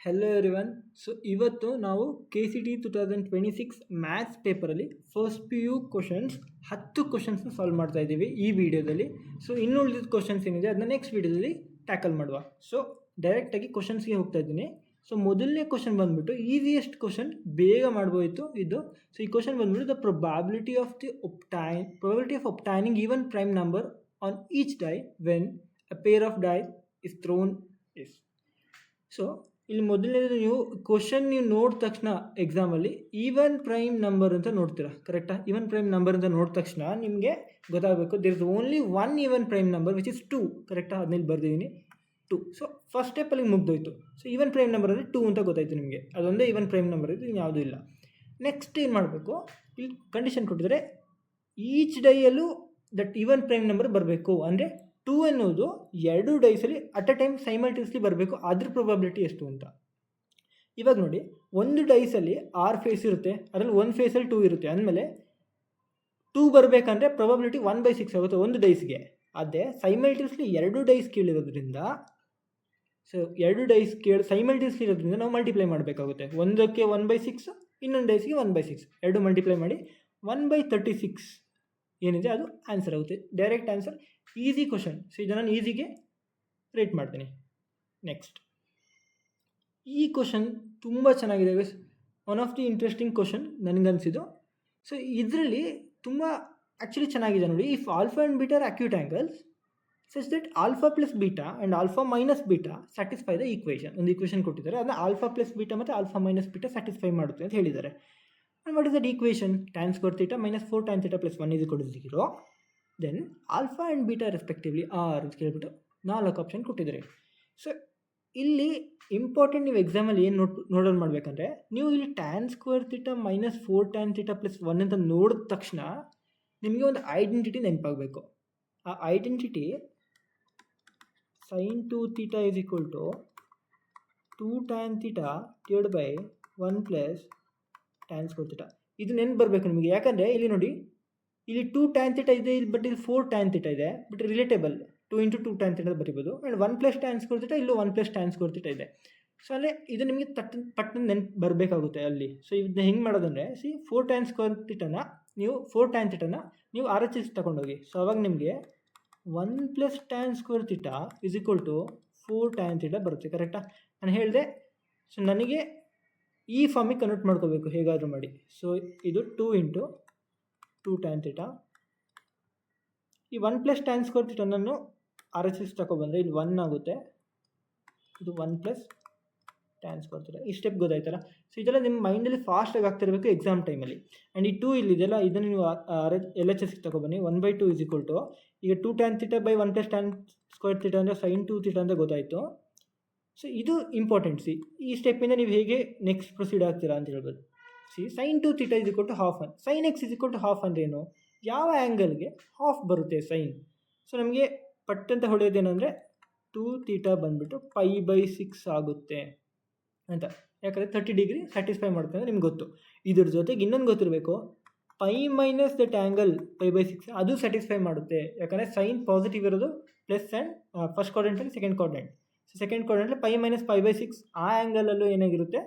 Hello everyone. So ಇವತ್ತು ನಾವು KCT 2026 maths ಪೇಪರಲ್ಲಿ ಫಸ್ಟ್ PU ಕ್ವಶನ್ಸ್ 10 ಕ್ವಶನ್ಸ್ನ ಸಾಲ್ವ್ ಮಾಡ್ತಾ ಇದ್ದೀವಿ ಈ ವಿಡಿಯೋದಲ್ಲಿ. ಸೊ ಇನ್ನು ಉಳಿದಿದ್ದ ಕ್ವಶನ್ಸ್ ಏನಿದೆ ಅದನ್ನ ನೆಕ್ಸ್ಟ್ ವಿಡಿಯೋದಲ್ಲಿ ಟ್ಯಾಕಲ್ ಮಾಡುವ. ಸೊ ಡೈರೆಕ್ಟಾಗಿ ಕ್ವಶನ್ಸ್ಗೆ ಹೋಗ್ತಾ ಇದ್ದೀನಿ. ಸೊ ಮೊದಲನೇ ಕ್ವಶನ್ ಬಂದ್ಬಿಟ್ಟು ಈಸಿಯೆಸ್ಟ್ ಕ್ವಶನ್, ಬೇಗ ಮಾಡ್ಬೋಯಿತು ಇದು. ಸೊ ಈ ಕ್ವಶನ್ ಬಂದ್ಬಿಟ್ಟು the probability of obtaining even prime number on each die when a pair of die is thrown is. So ಇಲ್ಲಿ ಮೊದಲನೇದು ನೀವು ನೋಡಿದ ತಕ್ಷಣ ಎಕ್ಸಾಮಲ್ಲಿ ಈವನ್ ಪ್ರೈಮ್ ನಂಬರ್ ಅಂತ ನೋಡ್ತೀರಾ, ಕರೆಕ್ಟಾ? ಈವನ್ ಪ್ರೈಮ್ ನಂಬರ್ ಅಂತ ನೋಡಿದ ತಕ್ಷಣ ನಿಮಗೆ ಗೊತ್ತಾಗಬೇಕು there is only one even prime number which is 2, ಕರೆಕ್ಟಾ? ಅದನ್ನಲ್ಲಿ ಬರ್ದಿದ್ದೀನಿ 2. ಸೊ ಫಸ್ಟ್ ಸ್ಟೆಪ್ಪಲ್ಲಿ ಮುಗ್ದೋಯ್ತು. ಸೊ ಈವನ್ ಪ್ರೈಮ್ ನಂಬರ್ ಅಂದರೆ 2 ಅಂತ ಗೊತ್ತಾಯ್ತು ನಿಮಗೆ, ಅದೊಂದೇ ಈವನ್ ಪ್ರೈಮ್ ನಂಬರ್ ಇದು, ಯಾವುದೂ ಇಲ್ಲ. ನೆಕ್ಸ್ಟ್ ಏನು ಮಾಡಬೇಕು, ಇಲ್ಲಿ ಕಂಡೀಷನ್ ಕೊಟ್ಟಿದ್ದಾರೆ ಈಚ್ ಡೈಯಲ್ಲೂ ದಟ್ ಈವನ್ ಪ್ರೈಮ್ ನಂಬರ್ ಬರಬೇಕು. ಅಂದರೆ 2 ಅನ್ನೋದು 2 ಡೈಸಲ್ಲಿ ಅಟ್ ಅ ಟೈಮ್ ಸೈಮಲ್ಟೇನಿಯಸ್ಲಿ ಬರಬೇಕು, ಅದ್ರ ಪ್ರೊಬಬಿಲಿಟಿ ಎಷ್ಟು ಅಂತ. ಇವಾಗ ನೋಡಿ, ಒಂದು ಡೈಸಲ್ಲಿ 6 ಫೇಸ್ ಇರುತ್ತೆ, ಅದರಲ್ಲಿ ಒಂದು ಫೇಸಲ್ಲಿ 2 ಇರುತ್ತೆ. ಅಂದಮೇಲೆ 2 ಬರಬೇಕಂದ್ರೆ ಪ್ರೊಬಬಿಲಿಟಿ 1/6 ಆಗುತ್ತೆ ಒಂದು ಡೈಸ್ಗೆ. ಅದೇ ಸೈಮಲ್ಟೇನಿಯಸ್ಲಿ 2 ಡೈಸ್ ಕೇಳಿರೋದ್ರಿಂದ, ಸೊ 2 ಡೈಸ್ ಸೈಮಲ್ಟೇನಿಯಸ್ಲಿ ಇರೋದ್ರಿಂದ ನಾವು ಮಲ್ಟಿಪ್ಲೈ ಮಾಡಬೇಕಾಗುತ್ತೆ. ಒಂದಕ್ಕೆ 1/6, ಇನ್ನೊಂದು ಡೈಸ್ಗೆ 1/6, 2 ಮಲ್ಟಿಪ್ಲೈ ಮಾಡಿ 1/36 ಏನಿದೆ ಅದು ಆನ್ಸರ್ ಆಗುತ್ತೆ. Direct answer, easy question. So ಇದನ್ನು ನಾನು ಈಸಿಗೆ ರೇಟ್ ಮಾಡ್ತೀನಿ. ನೆಕ್ಸ್ಟ್ ಈ ಕ್ವಶನ್ ತುಂಬ ಚೆನ್ನಾಗಿದೆ, one of the interesting question ನನಗನ್ಸಿದ್ದು. ಸೊ ಇದರಲ್ಲಿ ತುಂಬ ಆ್ಯಕ್ಚುಲಿ ಚೆನ್ನಾಗಿದೆ ನೋಡಿ. If alpha and beta are acute angles such that alpha plus beta and alpha minus beta satisfy the equation. ಒಂದು ಈಕ್ವೇಷನ್ ಕೊಟ್ಟಿದ್ದಾರೆ, ಅದನ್ನ ಆಲ್ಫಾ ಪ್ಲಸ್ ಬೀಟಾ ಮತ್ತು ಆಲ್ಫಾ ಮೈನಸ್ ಬೀಟಾ ಸ್ಯಾಟಿಸ್ಫೈ ಮಾಡುತ್ತೆ ಅಂತ ಹೇಳಿದ್ದಾರೆ. And what is that equation? tan square theta minus 4 tan theta plus 1 is equal to 0. Then alpha and beta respectively are ಅಂತ ಕೇಳ್ಬಿಟ್ಟು 4 option ಕೊಟ್ಟಿದ್ದಾರೆ. ಸೊ ಇಲ್ಲಿ ಇಂಪಾರ್ಟೆಂಟ್, ನೀವು ಎಕ್ಸಾಮಲ್ಲಿ ಏನು ನೋಡೋದು ಮಾಡಬೇಕಂದ್ರೆ, ನೀವು ಇಲ್ಲಿ tan square theta minus 4 tan theta plus 1 ಅಂತ ನೋಡಿದ ತಕ್ಷಣ ನಿಮಗೆ ಒಂದು ಐಡೆಂಟಿಟಿ ನೆನಪಾಗಬೇಕು. ಆ identity sin 2 theta is equal to 2 tan theta divided by 1 plus tan square theta. ಇದು ನೆನ್ಪು ಬರಬೇಕು ನಿಮಗೆ. ಯಾಕಂದರೆ ಇಲ್ಲಿ ನೋಡಿ, ಇಲ್ಲಿ 2 tan theta ಇದೆ, ಬಟ್ ಇಲ್ಲಿ 4 tan theta ಇದೆ, ಬಟ್ ರಿಲೇಟೇಬಲ್ 2 × 2 tan theta ಬರೀಬೋದು. And 1 plus tan square theta, ಇಲ್ಲೂ 1 plus tan square theta ಇದೆ. ಸೊ ಅಲ್ಲೇ ಇದು ನಿಮಗೆ ಪಟ್ಟಣ ನೆನ್ಪು ಬರಬೇಕಾಗುತ್ತೆ ಅಲ್ಲಿ. ಸೊ ಇದನ್ನ ಹೆಂಗೆ ಮಾಡೋದಂದರೆ, 4 tan square thetaನ ನೀವು RHS ತಗೊಂಡೋಗಿ. ಸೊ ಅವಾಗ ನಿಮಗೆ 1 plus tan square theta is equal to 4 tan theta ಬರುತ್ತೆ, ಕರೆಕ್ಟಾ? ನಾನು ಹೇಳಿದೆ. ಸೊ ನನಗೆ ಈ ಫಾರ್ಮಿಗೆ ಕನ್ವರ್ಟ್ ಮಾಡ್ಕೋಬೇಕು ಹೇಗಾದರೂ ಮಾಡಿ. ಸೊ ಇದು 2 × 2 tan theta. ಈ 1 plus tan square theta ನಾನು RHS ತಗೊಬಂದರೆ ಇಲ್ಲಿ 1 ಆಗುತ್ತೆ, ಇದು 1 plus tan square theta. ಈ ಸ್ಟೆಪ್ ಗೊತ್ತಾಯ್ತಲ್ಲ? ಸೊ ಇದೆಲ್ಲ ನಿಮ್ಮ ಮೈಂಡಲ್ಲಿ ಫಾಸ್ಟಾಗಿ ಆಗ್ತಿರಬೇಕು ಎಕ್ಸಾಮ್ ಟೈಮಲ್ಲಿ. ಆ್ಯಂಡ್ ಈ 2 ಇಲ್ಲಿದೆಯಲ್ಲ, ಇದನ್ನು ನೀವು LHS ತಗೊಬನ್ನಿ. 1/2 is equal to, ಈಗ 2 tan theta by 1 plus tan square theta ಅಂದರೆ sin 2 theta ಅಂತ ಗೊತ್ತಾಯಿತು. ಸೊ ಇದು ಇಂಪಾರ್ಟೆಂಟ್. ಈ ಸ್ಟೆಪ್ಪಿಂದ ನೀವು ಹೇಗೆ ನೆಕ್ಸ್ಟ್ ಪ್ರೊಸೀಡ್ ಆಗ್ತೀರಾ ಅಂತ ಹೇಳ್ಬೋದು. sin 2 theta is equal to half. sin x is equal to half ಅಂದರೆ ಏನು? ಯಾವ ಆ್ಯಂಗಲ್ಗೆ ಹಾಫ್ ಬರುತ್ತೆ ಸೈನ್? ಸೊ ನಮಗೆ ಪಟ್ಟಂತ ಹೊಡೆಯೋದೇನೆಂದರೆ 2 theta ಬಂದುಬಿಟ್ಟು π/6 ಆಗುತ್ತೆ ಅಂತ. ಯಾಕಂದರೆ 30 ಡಿಗ್ರಿ ಸ್ಯಾಟಿಸ್ಫೈ ಮಾಡುತ್ತೆ ಅಂದರೆ ನಿಮ್ಗೆ ಗೊತ್ತು. ಇದ್ರ ಜೊತೆಗೆ ಇನ್ನೊಂದು ಗೊತ್ತಿರಬೇಕು, π ಮೈನಸ್ ದಟ್ ಆ್ಯಂಗಲ್ π/6 ಅದು ಸ್ಯಾಟಿಸ್ಫೈ ಮಾಡುತ್ತೆ. ಯಾಕಂದರೆ ಸೈನ್ ಪಾಸಿಟಿವ್ ಇರೋದು ಪ್ಲಸ್ ಆ್ಯಂಡ್ ಫಸ್ಟ್ ಕ್ವಾಡ್ರೆಂಟಲ್ಲಿ ಸೆಕೆಂಡ್ ಕ್ವಾಡ್ರೆಂಟ್. ಸೊ ಸೆಕೆಂಡ್ ಕ್ವಾಡ್ರೆಂಟಲ್ಲಿ π ಮೈನಸ್ π/6 ಆ ಆ್ಯಂಗಲಲ್ಲೂ ಏನಾಗಿರುತ್ತೆ,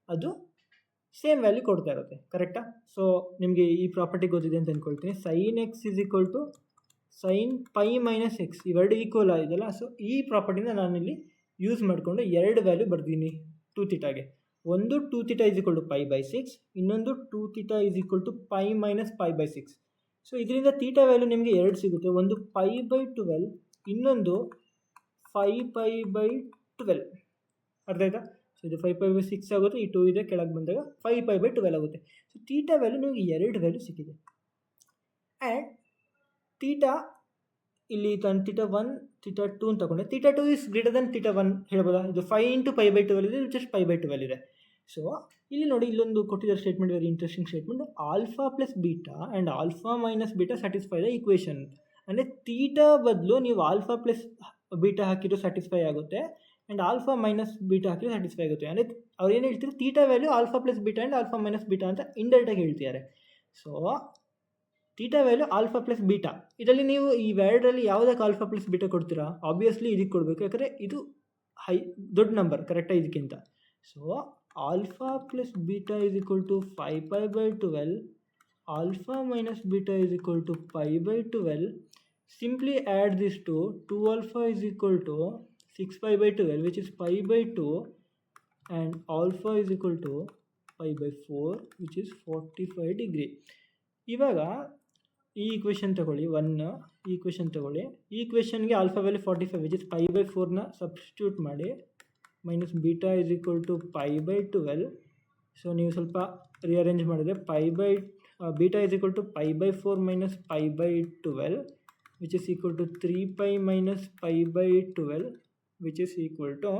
ಅದು ಸೇಮ್ ವ್ಯಾಲ್ಯೂ ಕೊಡ್ತಾ ಇರುತ್ತೆ, ಕರೆಕ್ಟಾ? ಸೊ ನಿಮಗೆ ಈ ಪ್ರಾಪರ್ಟಿ ಗೊತ್ತಿದೆ ಅಂತ ಅಂದ್ಕೊಳ್ತೀನಿ. sin x is equal to sin π minus x, ಇವೆರಡು ಈಕ್ವಲ್ ಆಗಿದೆಯಲ್ಲ. ಸೊ ಈ ಪ್ರಾಪರ್ಟಿನ ನಾನಿಲ್ಲಿ ಯೂಸ್ ಮಾಡಿಕೊಂಡು 2 ವ್ಯಾಲ್ಯೂ ಬರ್ತೀನಿ 2 ಥೀಟಾಗೆ. ಒಂದು 2 theta is equal to π/6, ಇನ್ನೊಂದು 2 theta is equal to π minus π/6. So ಇದರಿಂದ ಥೀಟಾ ವ್ಯಾಲ್ಯೂ ನಿಮಗೆ 2 ಸಿಗುತ್ತೆ, ಒಂದು π/12, ಇನ್ನೊಂದು 5π/12. ಅರ್ಥ ಆಯ್ತಾ? ಸೊ ಇದು 5π/6 ಆಗುತ್ತೆ, ಈ 2 ಇದೆ ಕೆಳಗೆ ಬಂದಾಗ 5π/12 ಆಗುತ್ತೆ. ಸೊ ಥೀಟಾ ವ್ಯಾಲ್ಯೂ ನಿಮಗೆ 2 ವ್ಯಾಲ್ಯೂ ಸಿಕ್ಕಿದೆ. ಆ್ಯಂಡ್ ಥೀಟಾ ಇಲ್ಲಿ ಥೀಟಾ 1 ಥೀಟಾ 2 ಅಂತ ತಗೊಂಡೆ. Theta 2 is greater than theta 1 ಹೇಳ್ಬೋದಾ? ಇದು 5 × π/12 ಇದೆ, ಜಸ್ಟ್ π/12 ಇದೆ. ಸೊ ಇಲ್ಲಿ ನೋಡಿ, ಇಲ್ಲೊಂದು ಕೊಟ್ಟಿದ್ದಾರೆ statement, very interesting statement. Alpha plus beta and alpha minus beta satisfy the equation. ಅಂದರೆ ಥೀಟಾ ಬದಲು ನೀವು ಆಲ್ಫಾ ಪ್ಲಸ್ ಬೀಟಾ ಹಾಕಿದ್ರು ಸ್ಯಾಟಿಸ್ಫೈ ಆಗುತ್ತೆ, ಆ್ಯಂಡ್ ಆಲ್ಫಾ ಮೈನಸ್ ಬೀಟಾ ಹಾಕಿದ್ರು ಸ್ಯಾಟಿಸ್ಫೈ ಆಗುತ್ತೆ. ಅಂದರೆ ಅವ್ರು ಏನು ಹೇಳ್ತಾರೆ, theta value alpha plus beta and alpha minus beta ಅಂತ ಇಂಡೈರೆಕ್ಟಾಗಿ ಹೇಳ್ತಿದ್ದಾರೆ. So theta value alpha plus beta, ಇದರಲ್ಲಿ ನೀವು ಈ ವ್ಯಾಲ್ಯೂರಲ್ಲಿ ಯಾವುದಕ್ಕೆ ಆಲ್ಫಾ ಪ್ಲಸ್ ಬೀಟಾ ಕೊಡ್ತೀರಾ? ಆಬ್ವಿಯಸ್ಲಿ ಇದಕ್ಕೆ ಕೊಡಬೇಕು, ಯಾಕಂದರೆ ಇದು ದೊಡ್ಡ ನಂಬರ್, ಕರೆಕ್ಟಾಗಿ ಇದಕ್ಕಿಂತ. So alpha plus beta is equal to 5π/12, alpha minus beta is equal to π/12. Simply add this to 2 alpha is equal to 6π/12, which is π/2, and alpha is equal to π/4, which is 45 degree. ಇವಾಗ ಈ equation ತಗೊಳ್ಳಿ, ಈ equation ತಗೊಳ್ಳಿ. ಈ ಈಕ್ವೇಷನ್ಗೆ alpha value 45, which is π/4ನ substitute ಮಾಡಿ, minus beta is equal to π/12. So ನೀವು ಸ್ವಲ್ಪ ರಿಅರೇಂಜ್ ಮಾಡಿದರೆ beta is equal to π/4 minus π/12, which is equal to 3π minus π/12, which is equal to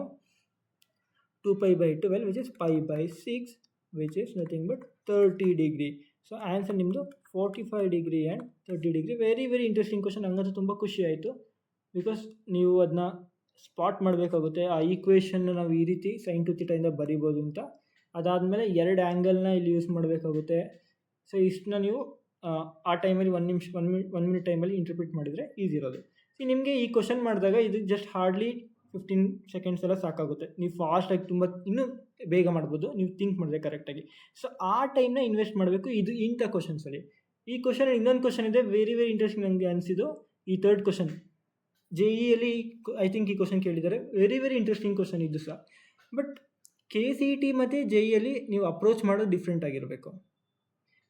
2π/12, which is π/6, which is nothing but 30 degree. So answer ನಿಮ್ಮದು 45 degree and 30 degree. Very very interesting question. ಹಂಗಂತೂ ತುಂಬ ಖುಷಿ ಆಯಿತು, because ನೀವು ಅದನ್ನ spot ಮಾಡಬೇಕಾಗುತ್ತೆ. ಆ ಈಕ್ವೇಷನ್ನ ನಾವು ಈ ರೀತಿ ಸೈನ್ ಟು ಥೀಟಾದಿಂದ ಬರಿಬೋದು ಅಂತ. ಅದಾದಮೇಲೆ 2 ಆ್ಯಂಗಲ್ನ ಇಲ್ಲಿ ಯೂಸ್ ಮಾಡಬೇಕಾಗುತ್ತೆ. ಸೊ ಇಷ್ಟನ್ನ ನೀವು ಆ ಟೈಮಲ್ಲಿ 1 ಮಿನಿಟ್ ಟೈಮಲ್ಲಿ ಇಂಟರ್ಪ್ರಿಟ್ ಮಾಡಿದರೆ ಈಸಿ ಇರೋದು. ನಿಮಗೆ ಈ ಕ್ವಶನ್ ಮಾಡಿದಾಗ ಇದು ಜಸ್ಟ್ ಹಾರ್ಡ್ಲಿ 15 seconds ಎಲ್ಲ ಸಾಕಾಗುತ್ತೆ. ನೀವು ಫಾಸ್ಟಾಗಿ ತುಂಬ ಇನ್ನೂ ಬೇಗ ಮಾಡ್ಬೋದು ನೀವು ಥಿಂಕ್ ಮಾಡಿದ್ರೆ ಕರೆಕ್ಟಾಗಿ. ಸೊ ಆ ಟೈಮ್ನ ಇನ್ವೆಸ್ಟ್ ಮಾಡಬೇಕು ಇದು ಇಂಥ ಕ್ವಶನ್ಸಲ್ಲಿ. ಈ ಕ್ವಶನ್ ಇನ್ನೊಂದು ಕ್ವಶನ್ ಇದೆ, ವೆರಿ ವೆರಿ ಇಂಟ್ರೆಸ್ಟಿಂಗ್ ನನಗೆ ಅನಿಸಿದ್ದು. ಈ third question JEE I think ಈ ಕ್ವಶನ್ ಕೇಳಿದ್ದಾರೆ. ವೆರಿ ವೆರಿ ಇಂಟ್ರೆಸ್ಟಿಂಗ್ ಕ್ವಶನ್ ಇದು ಸಹ. ಬಟ್ KCET ಮತ್ತು JEE ನೀವು ಅಪ್ರೋಚ್ ಮಾಡೋದು ಡಿಫ್ರೆಂಟ್ ಆಗಿರಬೇಕು.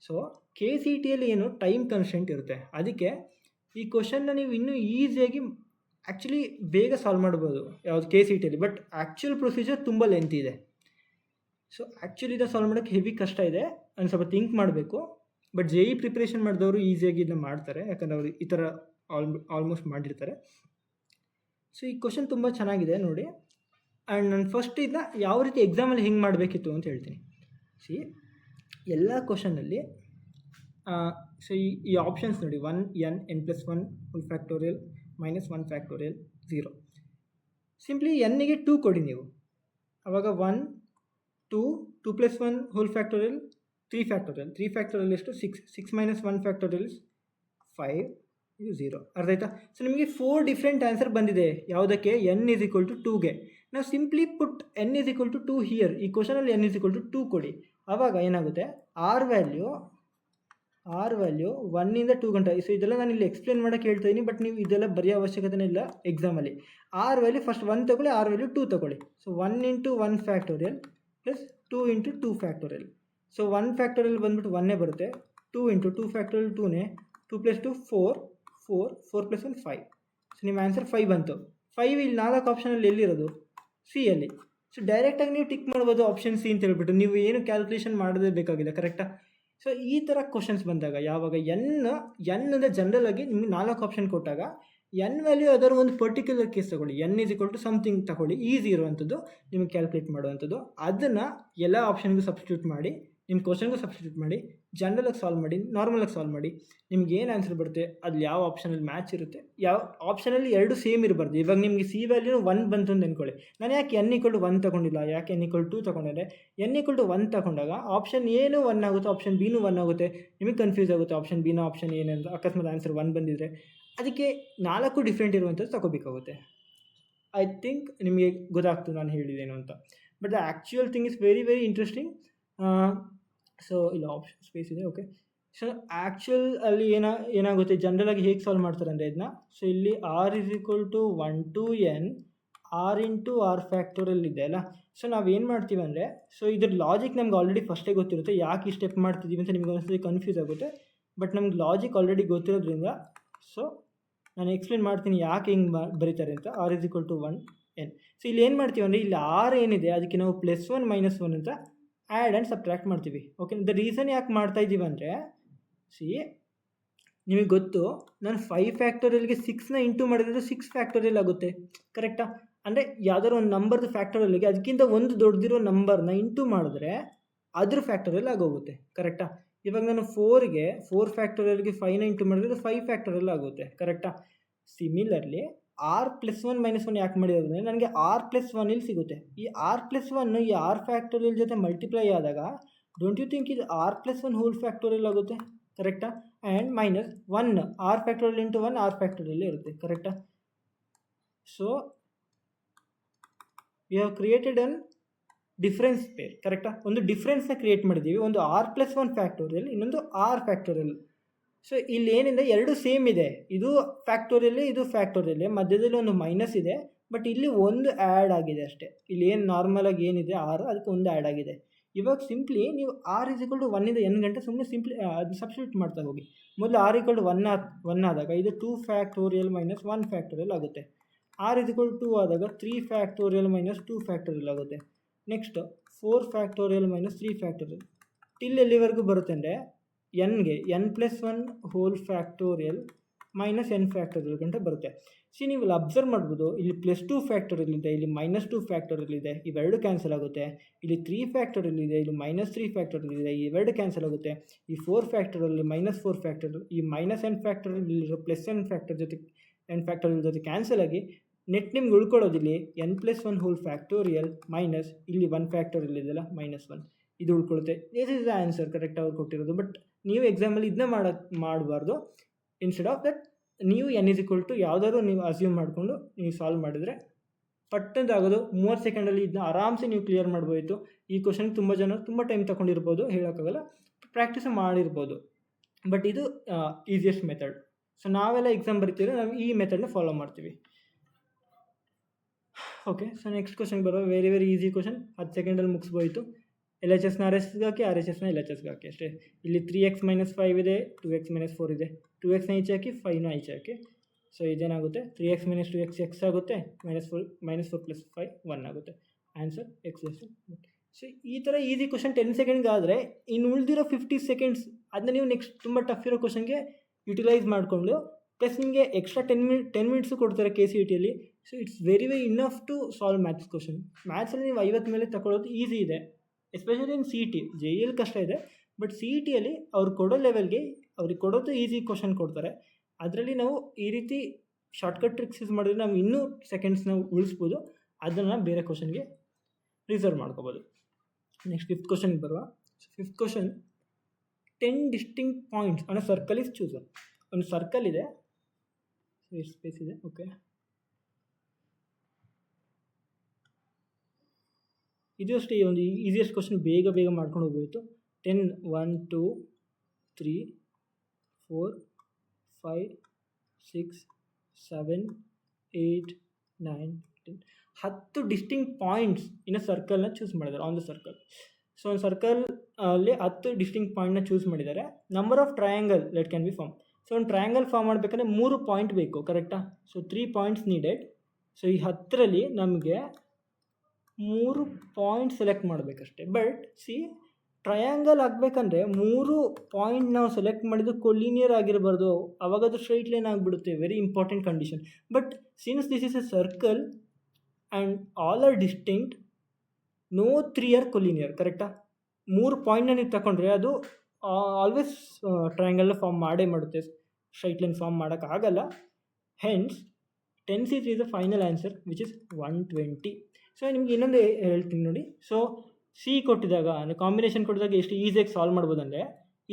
ಸೊ KCETಯಲ್ಲಿ ಏನು ಟೈಮ್ ಕನ್ಸ್ಟೆಂಟ್ ಇರುತ್ತೆ, ಅದಕ್ಕೆ ಈ ಕ್ವಶನ್ನ ನೀವು ಇನ್ನೂ ಈಸಿಯಾಗಿ ಆ್ಯಕ್ಚುಲಿ ಬೇಗ ಸಾಲ್ವ್ ಮಾಡ್ಬೋದು ಯಾವುದು KCETಯಲ್ಲಿ. ಬಟ್ ಆ್ಯಕ್ಚುಯಲ್ ಪ್ರೊಸೀಜರ್ ತುಂಬ ಲೆಂತ್ ಇದೆ. ಸೊ ಆ್ಯಕ್ಚುಲಿ ಇದನ್ನು ಸಾಲ್ವ್ ಮಾಡೋಕ್ಕೆ ಹೆವಿ ಕಷ್ಟ ಇದೆ, ಒಂದು ಸ್ವಲ್ಪ ಥಿಂಕ್ ಮಾಡಬೇಕು. ಬಟ್ JEE ಪ್ರಿಪ್ರೇಷನ್ ಮಾಡಿದವರು ಈಸಿಯಾಗಿ ಇದನ್ನ ಮಾಡ್ತಾರೆ, ಯಾಕಂದರೆ ಅವರು ಈ ಥರ ಆಲ್ಮೋಸ್ಟ್ ಮಾಡಿರ್ತಾರೆ. ಸೊ ಈ ಕ್ವಶನ್ ತುಂಬ ಚೆನ್ನಾಗಿದೆ ನೋಡಿ. ಆ್ಯಂಡ್ ನಾನು ಫಸ್ಟ್ ಇದನ್ನ ಯಾವ ರೀತಿ ಎಕ್ಸಾಮಲ್ಲಿ ಹೆಂಗೆ ಮಾಡಬೇಕಿತ್ತು ಅಂತ ಹೇಳ್ತೀನಿ. ಎಲ್ಲ ಕ್ವಶನಲ್ಲಿ ಸೊ ಈ ಆಪ್ಷನ್ಸ್ ನೋಡಿ, 1 n n+1 full factorial -1 factorial 0. Simply ಎನ್ನಿಗೆ 2 ಕೊಡಿ ನೀವು. ಆವಾಗ 1 2 2+1 ಹೋಲ್ ಫ್ಯಾಕ್ಟೋರಿಯಲ್ 3 ಫ್ಯಾಕ್ಟೋರಿಯಲ್ 3 ಫ್ಯಾಕ್ಟೋರಿಯಲ್ ಎಷ್ಟು 6 6 - 1 ಫ್ಯಾಕ್ಟೋರಿಯಲ್ 5 ಇದು 0. ಅರ್ಥ ಆಯ್ತಾ? ಸೊ ನಿಮಗೆ 4 ಡಿಫ್ರೆಂಟ್ ಆನ್ಸರ್ ಬಂದಿದೆ. ಯಾವುದಕ್ಕೆ? n = 2ಗೆ. ನಾವು ಸಿಂಪ್ಲಿ ಪುಟ್ n = 2 ಹಿಯರ್. ಈ ಕ್ವಶನಲ್ಲಿ n = 2 ಕೊಡಿ. ಆವಾಗ ಏನಾಗುತ್ತೆ, ಆರ್ ವ್ಯಾಲ್ಯೂ 1ಇಂದ 2 ಗಂಟೆ. ಸೊ ಇದೆಲ್ಲ ನಾನು ಇಲ್ಲಿ ಎಕ್ಸ್ಪ್ಲೇನ್ ಮಾಡೋಕ್ಕೆ ಹೇಳ್ತಾ ಇದ್ದೀನಿ, ಬಟ್ ನೀವು ಇದೆಲ್ಲ ಬರೆಯೋ ಅವಶ್ಯಕತೆನೇ ಇಲ್ಲ ಎಕ್ಸಾಮಲ್ಲಿ. ಆರ್ ವ್ಯಾಲ್ಯೂ ಫಸ್ಟ್ 1 ತಗೊಳ್ಳಿ, ಆರ್ ವ್ಯಾಲ್ಯೂ 2 ತಗೊಳ್ಳಿ. So 1 × 1 factorial plus 2 × 2 factorial. So 1 factorial ಬಂದುಬಿಟ್ಟು 1 ಬರುತ್ತೆ. 2 × 2 ಫ್ಯಾಕ್ಟೋರಿಯಲ್ 2ನೇ. 2 + 2 4 4 4 + 1 5. ಸೊ ನಿಮ್ಮ ಆನ್ಸರ್ 5 ಬಂತು. 5 ಇಲ್ಲಿ 4 ಆಪ್ಷನಲ್ಲಿ ಎಲ್ಲಿರೋದು? ಸಿ-ಅಲ್ಲಿ. ಸೊ ಡೈರೆಕ್ಟಾಗಿ ನೀವು ಟಿಕ್ ಮಾಡ್ಬೋದು ಆಪ್ಷನ್ ಸಿ ಅಂತ ಹೇಳ್ಬಿಟ್ಟು. ನೀವು ಏನು ಕ್ಯಾಲ್ಕುಲೇಷನ್ ಮಾಡೋದೇ ಬೇಕಾಗಿದೆ, ಕರೆಕ್ಟಾ? ಸೊ ಈ ಥರ ಕ್ವಶನ್ಸ್ ಬಂದಾಗ ಯಾವಾಗ ಎನ್ ಅಂದರೆ ಜನರಲ್ ಆಗಿ ನಿಮಗೆ 4 ಆಪ್ಷನ್ ಕೊಟ್ಟಾಗ ಎನ್ ವ್ಯಾಲ್ಯೂ ಯಾವ್ದಾದ್ರು ಒಂದು ಪರ್ಟಿಕ್ಯುಲರ್ ಕೇಸ್ ತಗೊಳ್ಳಿ, n = ಸಮಥಿಂಗ್ ತಗೊಳ್ಳಿ, ಈಸಿ ಇರುವಂಥದ್ದು ನಿಮಗೆ ಕ್ಯಾಲ್ಕುಲೇಟ್ ಮಾಡುವಂಥದ್ದು. ಅದನ್ನು ಎಲ್ಲ ಆಪ್ಷನ್ಗೂ ಸಬ್ಸ್ಟಿಟ್ಯೂಟ್ ಮಾಡಿ, ನಿಮ್ಮ ಕ್ವಶನ್ಗೂ ಸಬ್ಸ್ಟಿಟ್ಯೂಟ್ ಮಾಡಿ, ಜನರಲಾಗಿ ಸಾಲ್ವ್ ಮಾಡಿ, ನಾರ್ಮಲಾಗಿ ಸಾಲ್ವ್ ಮಾಡಿ. ನಿಮ್ಗೆ ಏನು ಆನ್ಸರ್ ಬರುತ್ತೆ ಅದು ಯಾವ ಆಪ್ಷನಲ್ಲಿ ಮ್ಯಾಚ್ ಇರುತ್ತೆ, ಯಾವ ಆಪ್ಷನಲ್ಲಿ 2 ಸೇಮ್ ಇರಬಾರ್ದು. ಇವಾಗ ನಿಮಗೆ ಸಿ ವ್ಯಾಲ್ಯೂ 1 ಬಂತು ಅಂತ ಅಂದ್ಕೊಳ್ಳಿ. ನಾನು ಯಾಕೆ n = 1 ತೊಗೊಂಡಿಲ್ಲ, ಯಾಕೆ n = 2 ತೊಗೊಂಡಿದ್ದೆ? n = 1 ತಗೊಂಡಾಗ ಆಪ್ಷನ್ ಏನು 1 ಆಗುತ್ತೆ, ಆಪ್ಷನ್ ಬಿನೂ 1 ಆಗುತ್ತೆ. ನಿಮಗೆ ಕನ್ಫ್ಯೂಸ್ ಆಗುತ್ತೆ ಆಪ್ಷನ್ ಬಿನ ಆಪ್ಷನ್ ಏನಂತ. ಅಕಸ್ಮಾತ್ ಆನ್ಸರ್ 1 ಬಂದಿದ್ದರೆ ಅದಕ್ಕೆ 4 ಡಿಫ್ರೆಂಟ್ ಇರುವಂಥದ್ದು ತಗೋಬೇಕಾಗುತ್ತೆ. ಐ ಥಿಂಕ್ ನಿಮಗೆ ಗೊತ್ತಾಗ್ತದೆ ನಾನು ಹೇಳಿದ್ದೇನು ಅಂತ. But the actual thing is very very interesting. So ಇಲ್ಲಿ ಆಪ್ಷನ್ ಸ್ಪೇಸ್ ಇದೆ. ಓಕೆ, ಸೊ ಆ್ಯಕ್ಚುಯಲ್ ಅಲ್ಲಿ ಏನಾಗುತ್ತೆ, ಜನರಲಾಗಿ ಹೇಗೆ ಸಾಲ್ವ್ ಮಾಡ್ತಾರೆ ಅಂದರೆ ಇದನ್ನ. ಸೊ ಇಲ್ಲಿ r = 1 to n r × r factorial ಇದೆ ಅಲ್ಲ. ಸೊ ನಾವೇನು ಮಾಡ್ತೀವಿ ಅಂದರೆ, ಸೊ ಇದ್ರ ಲಾಜಿಕ್ ನಮ್ಗೆ ಆಲ್ರೆಡಿ ಫಸ್ಟೇ ಗೊತ್ತಿರುತ್ತೆ. ಯಾಕೆ ಈ ಸ್ಟೆಪ್ ಮಾಡ್ತಿದ್ದೀವಿ ಅಂತ ನಿಮ್ಗೆ ಒಂದ್ಸತಿ ಕನ್ಫ್ಯೂಸ್ ಆಗುತ್ತೆ. ಬಟ್ ನಮ್ಗೆ ಲಾಜಿಕ್ ಆಲ್ರೆಡಿ ಗೊತ್ತಿರೋದ್ರಿಂದ ಸೊ ನಾನು ಎಕ್ಸ್ಪ್ಲೇನ್ ಮಾಡ್ತೀನಿ ಯಾಕೆ ಹಿಂಗೆ ಬರೀತಾರೆ ಅಂತ. r = 1 n. ಸೊ ಇಲ್ಲಿ ಏನು ಮಾಡ್ತೀವಿ ಅಂದರೆ, ಇಲ್ಲಿ r ಏನಿದೆ ಅದಕ್ಕೆ ನಾವು +1 -1 ಅಂತ ಆ್ಯಡ್ ಆ್ಯಂಡ್ ಸಬ್ಟ್ರ್ಯಾಕ್ಟ್ ಮಾಡ್ತೀವಿ. ಓಕೆ, ದ ರೀಸನ್ ಯಾಕೆ ಮಾಡ್ತಾ ಇದ್ದೀವಿ ಅಂದರೆ, ನಿಮಗೆ ಗೊತ್ತು, ನಾನು 5 ಫ್ಯಾಕ್ಟೋರಿಯಲ್ಗೆ 6ನ ಇಂಟು ಮಾಡಿದ್ರೆ 6 ಫ್ಯಾಕ್ಟೋರಿಯಲ್ ಆಗುತ್ತೆ, ಕರೆಕ್ಟಾ? ಅಂದರೆ ಯಾವ್ದಾದ್ರು ಒಂದು ನಂಬರ್ದು ಫ್ಯಾಕ್ಟೋರಿಯಲ್ಗೆ ಅದಕ್ಕಿಂತ ಒಂದು ದೊಡ್ಡದಿರೋ ನಂಬರ್ನ ಇಂಟು ಮಾಡಿದ್ರೆ ಅದ್ರ ಫ್ಯಾಕ್ಟೋರಿಯಲ್ ಆಗೋಗುತ್ತೆ, ಕರೆಕ್ಟಾ? ಇವಾಗ ನಾನು 4 ಫ್ಯಾಕ್ಟೋರಿಯಲ್ಗೆ 5ನ ಇಂಟು ಮಾಡಿದ್ರೆ 5 ಫ್ಯಾಕ್ಟೋರಿಯಲ್ ಆಗುತ್ತೆ, ಕರೆಕ್ಟಾ? ಸಿಮಿಲರ್ಲಿ r +1 -1 ಯಾಕೆ ಮಾಡಿರೋದ್ರೆ ನನಗೆ r +1 ಇಲ್ಲಿ ಸಿಗುತ್ತೆ. ಈ r +1 ಈ r ಫ್ಯಾಕ್ಟೋರಿಯಲ್ ಜೊತೆ ಮಲ್ಟಿಪ್ಲೈ ಆದಾಗ ಡೋಂಟ್ ಯು ಥಿಂಕ್ ಇದು r +1 ಹೋಲ್ ಫ್ಯಾಕ್ಟೋರಿಯಲ್ ಆಗುತ್ತೆ, ಕರೆಕ್ಟಾ? And -1 r factorial into 1 r factorial ಇರುತ್ತೆ, ಕರೆಕ್ಟಾ? So we have created an difference pair, ಕರೆಕ್ಟಾ? ಒಂದು ಡಿಫ್ರೆನ್ಸ್ನ ಕ್ರಿಯೇಟ್ ಮಾಡಿದ್ದೀವಿ, ಒಂದು r+1 ಫ್ಯಾಕ್ಟೋರಿಯಲ್, ಇನ್ನೊಂದು r ಫ್ಯಾಕ್ಟೋರಿಯಲ್. ಸೊ ಇಲ್ಲಿ ಏನಿದೆ, ಎರಡು ಸೇಮ್ ಇದೆ, ಇದು ಫ್ಯಾಕ್ಟೋರಿಯಲ್, ಇದು ಫ್ಯಾಕ್ಟೋರಿಯಲ್, ಮಧ್ಯದಲ್ಲಿ ಒಂದು ಮೈನಸ್ ಇದೆ, ಬಟ್ ಇಲ್ಲಿ ಒಂದು ಆ್ಯಡ್ ಆಗಿದೆ ಅಷ್ಟೇ. ಇಲ್ಲಿ ಏನು ನಾರ್ಮಲಾಗಿ ಏನಿದೆ r, ಅದಕ್ಕೆ ಒಂದು ಆ್ಯಡ್ ಆಗಿದೆ. ಇವಾಗ ಸಿಂಪ್ಲಿ ನೀವು r = 1 n ಗಂಟೆ ಸುಮ್ಮನೆ ಸಿಂಪ್ಲಿ ಅದು ಸಬ್ಸ್ಟಿಟ್ಯೂಟ್ ಮಾಡ್ತಾ ಹೋಗಿ. ಮೊದಲು r = 1 ಆದಾಗ ಇದು 2 ಫ್ಯಾಕ್ಟೋರಿಯಲ್ ಮೈನಸ್ 1 ಫ್ಯಾಕ್ಟೋರಿಯಲ್ ಆಗುತ್ತೆ. r = 2 ಆದಾಗ 3 ಫ್ಯಾಕ್ಟೋರಿಯಲ್ ಮೈನಸ್ 2 ಫ್ಯಾಕ್ಟೋರಿಯಲ್ ಆಗುತ್ತೆ. Next 4 factorial minus 3 factorial till ಎಲ್ಲಿವರೆಗೂ ಬರುತ್ತೆ ಅಂದರೆ ಎನ್ಗೆ n+1 whole factorial minus n factorial ಗಂಟೆ ಬರುತ್ತೆ. ನೀವು ಇಲ್ಲಿ ಅಬ್ಸರ್ವ್ ಮಾಡ್ಬೋದು, ಇಲ್ಲಿ +2 ಫ್ಯಾಕ್ಟೋರಿಯಲ್ ಇದೆ, ಇಲ್ಲಿ -2 ಫ್ಯಾಕ್ಟೋರಿಯಲ್ ಇದೆ, ಇವೆರಡು ಕ್ಯಾನ್ಸಲ್ ಆಗುತ್ತೆ. ಇಲ್ಲಿ 3 ಫ್ಯಾಕ್ಟೋರಿಯಲ್ ಇದೆ, ಇಲ್ಲಿ -3 ಫ್ಯಾಕ್ಟೋರಿಯಲ್ ಇದೆ, ಇವೆರಡು ಕ್ಯಾನ್ಸಲ್ ಆಗುತ್ತೆ. ಈ 4 ಫ್ಯಾಕ್ಟೋರಿಯಲ್, -4 ಫ್ಯಾಕ್ಟೋರಿಯಲ್, ಈ -n ಫ್ಯಾಕ್ಟೋರಿಯಲ್, ಇಲ್ಲಿರೋ +n ಫ್ಯಾಕ್ಟರ್ ಜೊತೆ n ಫ್ಯಾಕ್ಟೋರಿಯಲ್ ಜೊತೆ ಕ್ಯಾನ್ಸಲ್ ಆಗಿ ನೆಟ್ ನಿಮ್ಗೆ ಉಳ್ಕೊಳ್ಳೋದಿಲ್ಲಿ n+1 ಹೋಲ್ ಫ್ಯಾಕ್ಟೋರಿಯಲ್ ಮೈನಸ್ ಇಲ್ಲಿ 1 ಫ್ಯಾಕ್ಟೋರಿಯಲ್ ಇದೆಯಲ್ಲ -1, ಇದು ಉಳ್ಕೊಳ್ಳುತ್ತೆ. This is the answer correct ಅವ್ರು ಕೊಟ್ಟಿರೋದು. ಬಟ್ ನೀವು ಎಕ್ಸಾಮಲ್ಲಿ ಇದನ್ನ ಮಾಡಬಾರ್ದು. ಇನ್ಸ್ಟೆಡ್ ಆಫ್ ದಟ್ ನೀವು n = ಯಾವುದಾದ್ರು ನೀವು ಅಸ್ಯೂಮ್ ಮಾಡಿಕೊಂಡು ನೀವು ಸಾಲ್ವ್ ಮಾಡಿದರೆ ಪಟ್ಟದಾಗೋದು 30 ಸೆಕೆಂಡಲ್ಲಿ ಇದನ್ನ ಆರಾಮ್ಸೆ ನೀವು ಕ್ಲಿಯರ್ ಮಾಡ್ಬೋಯಿತು. ಈ ಕ್ವಶನ್ ತುಂಬ ಜನ ತುಂಬ ಟೈಮ್ ತೊಗೊಂಡಿರ್ಬೋದು, ಹೇಳೋಕ್ಕಾಗಲ್ಲ, ಪ್ರಾಕ್ಟೀಸ್ ಮಾಡಿರ್ಬೋದು. ಬಟ್ ಇದು ಈಸಿಯೆಸ್ಟ್ ಮೆಥಡ್. ಸೊ ನಾವೆಲ್ಲ ಎಕ್ಸಾಮ್ ಬರಿತೀವಿ, ನಾವು ಈ ಮೆಥಡ್ನ ಫಾಲೋ ಮಾಡ್ತೀವಿ. ಓಕೆ, ಸೊ ನೆಕ್ಸ್ಟ್ ಕ್ವಶನ್ ಬರೋ ವೆರಿ ಈಸಿ ಕ್ವಶನ್, 10 ಸೆಕೆಂಡಲ್ಲಿ ಮುಗಿಸ್ಬೋಯಿತು. LHSನ RHSಗೆ ಹಾಕಿ, RHSನ LHSಗೆ ಹಾಕಿ ಅಷ್ಟೇ. ಇಲ್ಲಿ 3x - 5 ಇದೆ, 2x - 4 ಇದೆ, 2xನ ಈಚೆ ಹಾಕಿ, 5ನ ಈಚೆ ಹಾಕಿ. ಸೊ ಇದೇನಾಗುತ್ತೆ, 3x - 2x x ಆಗುತ್ತೆ, -4 + 5 1 ಆಗುತ್ತೆ. Answer x. ಸೊ ಈ ಥರ ಈಸಿ ಕ್ವಶನ್ 10 ಸೆಕೆಂಡ್ಗೆ ಆದರೆ ಇನ್ನು ಉಳಿದಿರೋ 50 ಸೆಕೆಂಡ್ಸ್ ಅದನ್ನ ನೀವು ನೆಕ್ಸ್ಟ್ ತುಂಬ ಟಫ್ ಇರೋ ಕ್ವಶನ್ಗೆ ಯುಟಿಲೈಸ್ ಮಾಡಿಕೊಂಡು, ಪ್ಲಸ್ ನಿಮಗೆ ಎಕ್ಸ್ಟ್ರಾ 10 ಮಿನಿಟ್ಸು ಕೊಡ್ತಾರೆ KCETಯಲ್ಲಿ. So it's very enough to solve maths question. ಮ್ಯಾಥ್ಸಲ್ಲಿ ನೀವು 50 ಮೇಲೆ ತಗೊಳ್ಳೋದು ಈಸಿ ಇದೆ, ಎಸ್ಪೆಷಲಿ ಇನ್ CET. JEL ಕಷ್ಟ ಇದೆ, ಬಟ್ CETಯಲ್ಲಿ ಅವ್ರು ಕೊಡೋ ಲೆವೆಲ್ಗೆ ಅವ್ರಿಗೆ ಕೊಡೋದು ಈಸಿ ಕ್ವಶನ್ ಕೊಡ್ತಾರೆ. ಅದರಲ್ಲಿ ನಾವು ಈ ರೀತಿ ಶಾರ್ಟ್ಕಟ್ ಟ್ರಿಕ್ಸ್ ಯೂಸ್ ಮಾಡಿದ್ರೆ ನಾವು ಇನ್ನೂ ಸೆಕೆಂಡ್ಸ್ನ ಉಳಿಸ್ಬೋದು, ಅದನ್ನು ಬೇರೆ ಕ್ವಶನ್ಗೆ ರಿಸರ್ವ್ ಮಾಡ್ಕೋಬೋದು. ನೆಕ್ಸ್ಟ್ 5th ಕ್ವಶನ್ಗೆ ಬರುವ. 5th question, 10 distinct points on a circle is chosen. ಒಂದು ಸರ್ಕಲ್ ಇದೆ, ಎಷ್ಟು ಸ್ಪೇಸ್ ಇದೆ, ಓಕೆ, ಇದು ಅಷ್ಟೇ ಒಂದು ಈಸಿಯೆಸ್ಟ್ ಕ್ವಶನ್, ಬೇಗ ಮಾಡ್ಕೊಂಡು ಹೋಗ್ಬೋಯಿತು. 10 1 2 3 4 5 6 7 8 9 10 10 ಡಿಸ್ಟಿಂಕ್ಟ್ ಪಾಯಿಂಟ್ಸ್ ಇನ್ ಅ ಸರ್ಕಲ್ನ ಚೂಸ್ ಮಾಡಿದ್ದಾರೆ ಆನ್ ದ ಸರ್ಕಲ್. ಸೊ ಒಂದು ಸರ್ಕಲ್ ಅಲ್ಲಿ 10 ಡಿಸ್ಟಿಂಕ್ಟ್ ಪಾಯಿಂಟ್ನ ಚೂಸ್ ಮಾಡಿದ್ದಾರೆ. Number of triangle let can be form. So ಒಂದು ಟ್ರಯಾಂಗಲ್ ಫಾರ್ಮ್ ಮಾಡಬೇಕಂದ್ರೆ 3 ಪಾಯಿಂಟ್ ಬೇಕು, ಕರೆಕ್ಟಾ? So 3 points needed. ಸೊ ಈ 10ರಲ್ಲಿ ನಮಗೆ 3 ಪಾಯಿಂಟ್ ಸೆಲೆಕ್ಟ್ ಮಾಡಬೇಕಷ್ಟೆ. ಬಟ್ ಟ್ರಯಾಂಗಲ್ ಆಗಬೇಕಂದ್ರೆ 3 ಪಾಯಿಂಟ್ ನಾವು ಸೆಲೆಕ್ಟ್ ಮಾಡಿದ್ದು ಕೊಲಿನಿಯರ್ ಆಗಿರಬಾರ್ದು, ಅವಾಗ ಅದು ಸ್ಟ್ರೈಟ್ ಲೈನ್ ಆಗಿಬಿಡುತ್ತೆ. Very important condition. But since this is a circle and all are distinct, no 3 are collinear, ಕರೆಕ್ಟಾ? 3 ಪಾಯಿಂಟ್ನ ನೀವು ತಗೊಂಡ್ರೆ ಅದು ಆಲ್ವೇಸ್ ಟ್ರಯಾಂಗಲ್ನ ಫಾರ್ಮ್ ಮಾಡುತ್ತೆ, ಸ್ಟ್ರೈಟ್ ಲೈನ್ ಫಾರ್ಮ್ ಮಾಡೋಕ್ಕಾಗಲ್ಲ. Hence 10C3 is the final answer, which is 120. So ನಿಮ್ಗೆ ಇನ್ನೊಂದು ಹೇಳ್ತೀನಿ ನೋಡಿ. ಸೊ ಕೊಟ್ಟಿದಾಗ ಅಂದರೆ ಕಾಂಬಿನೇಷನ್ ಕೊಟ್ಟಿದಾಗ ಎಷ್ಟು ಈಸಿಯಾಗಿ ಸಾಲ್ವ್ ಮಾಡ್ಬೋದು ಅಂದರೆ,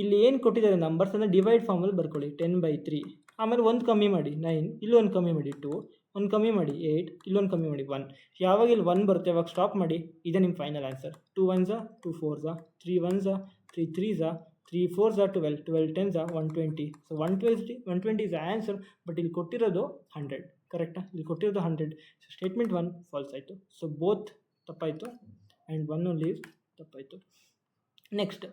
ಇಲ್ಲಿ ಏನು ಕೊಟ್ಟಿದ್ದಾರೆ ನಂಬರ್ಸ್ ಅಂದರೆ ಡಿವೈಡ್ ಫಾರ್ಮಲ್ಲಿ ಬರ್ಕೊಳ್ಳಿ. 10/3, ಆಮೇಲೆ 1 ಕಮ್ಮಿ ಮಾಡಿ 9, ಇಲ್ಲೊಂದು ಕಮ್ಮಿ ಮಾಡಿ 2, 1 ಕಮ್ಮಿ ಮಾಡಿ 8, ಇಲ್ಲೊಂದು ಕಮ್ಮಿ ಮಾಡಿ 1. ಯಾವಾಗ ಇಲ್ಲಿ 1 ಬರುತ್ತೆ ಅವಾಗ ಸ್ಟಾಪ್ ಮಾಡಿ. ಇದೆ ನಿಮ್ಮ final answer. 2 1s 2 4s 3 1s 3 3s 3 4s 12 12 10s 120. So 120 is answer. But ಇಲ್ಲಿ ಕೊಟ್ಟಿರೋದು 100, ಕರೆಕ್ಟಾ? ಇಲ್ಲಿ ಕೊಟ್ಟಿರೋದು 100. ಸೊ ಸ್ಟೇಟ್ಮೆಂಟ್ 1 ಫಾಲ್ಸ್ ಆಯಿತು. ಸೊ ಬೋತ್ ತಪ್ಪಾಯಿತು ಆ್ಯಂಡ್ 1 only is ತಪ್ಪಾಯಿತು. Next,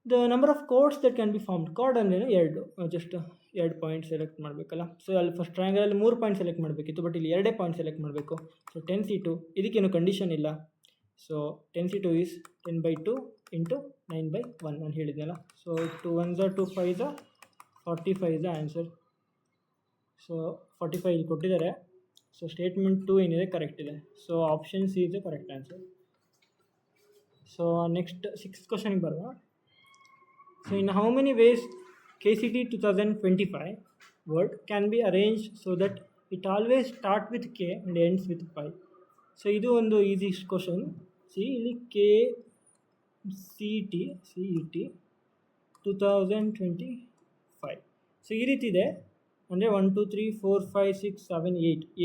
the number of codes that can be formed. Code ಅಂದರೆ 2 ಪಾಯಿಂಟ್ ಸೆಲೆಕ್ಟ್ ಮಾಡಬೇಕಲ್ಲ. ಸೊ ಅಲ್ಲಿ ಫಸ್ಟ್ ಟ್ರಯಾಂಗಲಲ್ಲಿ 3 ಪಾಯಿಂಟ್ ಸೆಲೆಕ್ಟ್ ಮಾಡಬೇಕಿತ್ತು, ಬಟ್ ಇಲ್ಲಿ 2 ಪಾಯಿಂಟ್ ಸೆಲೆಕ್ಟ್ ಮಾಡಬೇಕು. ಸೊ 10C2 ಇದಕ್ಕೇನು ಕಂಡೀಷನ್ ಇಲ್ಲ. ಸೊ 10C2 ಈಸ್ 10/2 ಇಂಟು 9/1 ನಾನು ಹೇಳಿದ್ನಲ್ಲ. So 2 1s 2 5s 45 is the answer. So 45 ಇಲ್ಲಿ ಕೊಟ್ಟಿದ್ದಾರೆ. ಸೊ ಸ್ಟೇಟ್ಮೆಂಟ್ 2 ಏನಿದೆ ಕರೆಕ್ಟ್ ಇದೆ. So option C is the correct answer. So next 6th ಕ್ವಶನ್ಗೆ ಬರುವ. So in how many ways KCET 2025 word can be arrange so that it always start with K and ends with 5. So ಇದು ಒಂದು easy question. ಇಲ್ಲಿ CET 2025. So ಈ ರೀತಿ ಇದೆ. ಅಂದರೆ 1 2 3 4 5 6 7